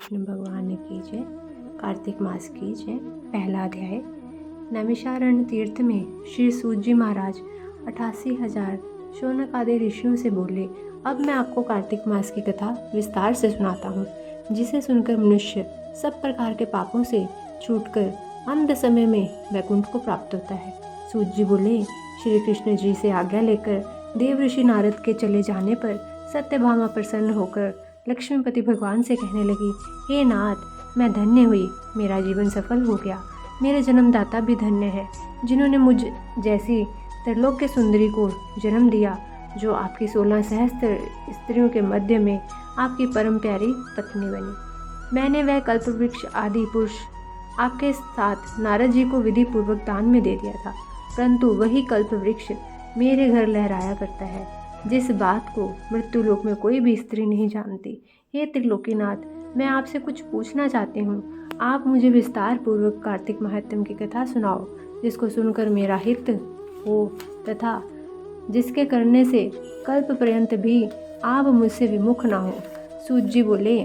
कृष्ण भगवान की जय। कार्तिक मास की जय। पहला अध्याय। नैमिषारण्य तीर्थ में श्री सूत जी महाराज 88,000 शौनक आदि ऋषियों से बोले, अब मैं आपको कार्तिक मास की कथा विस्तार से सुनाता हूँ, जिसे सुनकर मनुष्य सब प्रकार के पापों से छूटकर अंत समय में वैकुंठ को प्राप्त होता है। सूत जी बोले, श्री कृष्ण जी से आज्ञा लेकर देव ऋषि नारद के चले जाने पर सत्यभामा प्रसन्न होकर लक्ष्मीपति भगवान से कहने लगी, हे नाथ, मैं धन्य हुई, मेरा जीवन सफल हो गया। मेरे जन्मदाता भी धन्य है, जिन्होंने मुझ जैसी त्रिलोक्य सुंदरी को जन्म दिया, जो आपकी 16 सहस्त्र स्त्रियों के मध्य में आपकी परम प्यारी पत्नी बनी। मैंने वह कल्पवृक्ष आदि पुरुष आपके साथ नारद जी को विधि पूर्वक दान में दे दिया था, परंतु वही कल्पवृक्ष मेरे घर लहराया करता है, जिस बात को मृत्युलोक में कोई भी स्त्री नहीं जानती। हे त्रिलोकीनाथ, मैं आपसे कुछ पूछना चाहती हूँ। आप मुझे विस्तार पूर्वक कार्तिक महात्म्य की कथा सुनाओ, जिसको सुनकर मेरा हित हो तथा जिसके करने से कल्प पर्यंत भी आप मुझसे विमुख ना हो। सूत जी बोले,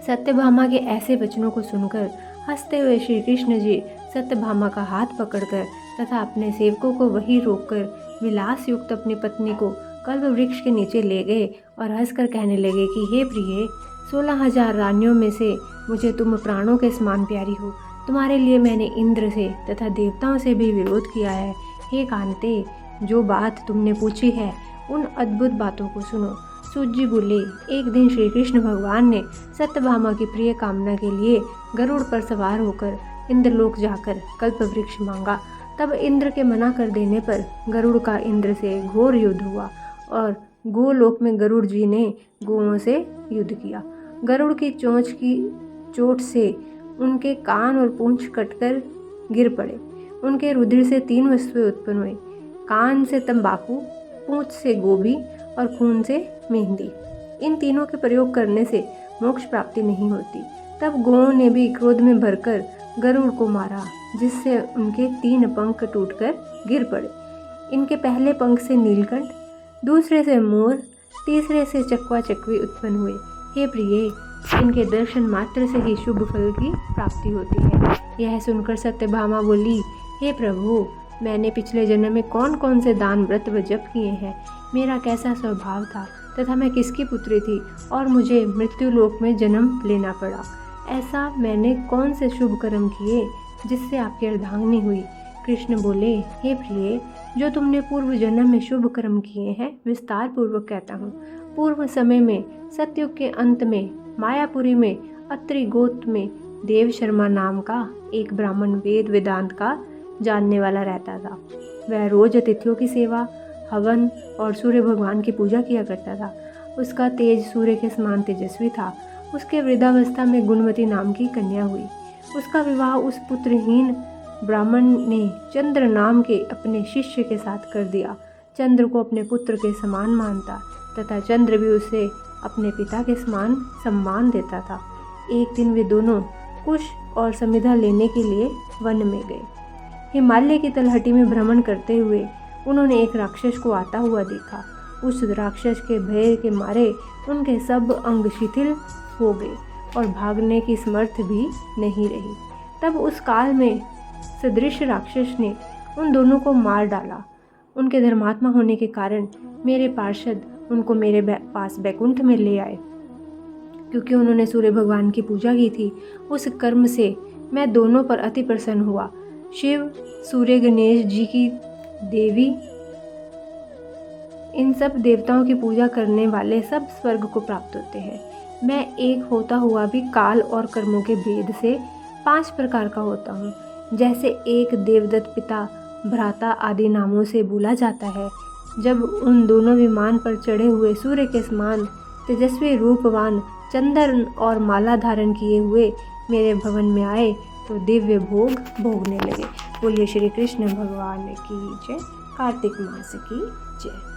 सत्यभामा के ऐसे वचनों को सुनकर हंसते हुए श्री कृष्ण जी सत्यभामा का हाथ पकड़कर तथा अपने सेवकों को वहीं रोककर विलास युक्त अपनी पत्नी को कल्प वृक्ष के नीचे ले गए और हंसकर कहने लगे कि हे प्रिय, 16,000 रानियों में से मुझे तुम प्राणों के समान प्यारी हो। तुम्हारे लिए मैंने इंद्र से तथा देवताओं से भी विरोध किया है। हे कांते, जो बात तुमने पूछी है उन अद्भुत बातों को सुनो। सूत जी बोले, एक दिन श्री कृष्ण भगवान ने सत्यभामा की प्रिय कामना के लिए गरुड़ पर सवार होकर इंद्रलोक जाकर कल्प वृक्ष मांगा। तब इंद्र के मना कर देने पर गरुड़ का इंद्र से घोर युद्ध हुआ और गोलोक में गरुड़ जी ने गोओं से युद्ध किया। गरुड़ की चोंच की चोट से उनके कान और पूंछ कटकर गिर पड़े। उनके रुधिर से 3 वस्तुएं उत्पन्न हुई, कान से तंबाकू, पूंछ से गोभी और खून से मेहंदी। इन तीनों के प्रयोग करने से मोक्ष प्राप्ति नहीं होती। तब गोओं ने भी क्रोध में भरकर गरुड़ को मारा, जिससे उनके 3 पंख टूटकर गिर पड़े। इनके पहले पंख से नीलकंठ, दूसरे से मोर, तीसरे से चकवा चकवी उत्पन्न हुए। हे प्रिय, इनके दर्शन मात्र से ही शुभ फल की प्राप्ति होती है। यह सुनकर सत्यभामा बोली, हे प्रभु, मैंने पिछले जन्म में कौन कौन से दान व्रत व जप किए हैं, मेरा कैसा स्वभाव था तथा मैं किसकी पुत्री थी और मुझे मृत्युलोक में जन्म लेना पड़ा। ऐसा मैंने कौन से शुभ कर्म किए जिससे आपकी अर्धांगिनी हुई। कृष्ण बोले, हे प्रिय, जो तुमने पूर्व जन्म में शुभ कर्म किए हैं विस्तार पूर्वक कहता हूँ। पूर्व समय में सतयुग के अंत में मायापुरी में अत्रि गोत्र में देव शर्मा नाम का एक ब्राह्मण वेद वेदांत का जानने वाला रहता था। वह रोज अतिथियों की सेवा, हवन और सूर्य भगवान की पूजा किया करता था। उसका तेज सूर्य के समान तेजस्वी था। उसके वृद्धावस्था में गुणवती नाम की कन्या हुई। उसका विवाह उस पुत्रहीन ब्राह्मण ने चंद्र नाम के अपने शिष्य के साथ कर दिया। चंद्र को अपने पुत्र के समान मानता तथा चंद्र भी उसे अपने पिता के समान सम्मान देता था। एक दिन वे दोनों कुश और समिधा लेने के लिए वन में गए। हिमालय की तलहटी में भ्रमण करते हुए उन्होंने एक राक्षस को आता हुआ देखा। उस राक्षस के भय के मारे उनके सब अंग शिथिल हो गए और भागने की समर्थ भी नहीं रही। तब उस काल में सदृश राक्षस ने उन दोनों को मार डाला। उनके धर्मात्मा होने के कारण मेरे पार्षद उनको मेरे पास बैकुंठ में ले आए। क्योंकि उन्होंने सूर्य भगवान की पूजा की थी, उस कर्म से मैं दोनों पर अति प्रसन्न हुआ। शिव, सूर्य, गणेश जी की देवी, इन सब देवताओं की पूजा करने वाले सब स्वर्ग को प्राप्त होते हैं। मैं एक होता हुआ भी काल और कर्मों के भेद से 5 प्रकार का होता हूँ। जैसे एक देवदत्त, पिता, भ्राता आदि नामों से बोला जाता है। जब उन दोनों विमान पर चढ़े हुए सूर्य के समान तेजस्वी रूपवान चंदन और माला धारण किए हुए मेरे भवन में आए तो दिव्य भोग भोगने लगे। बोलिए श्री कृष्ण भगवान की जय। कार्तिक मास की जय।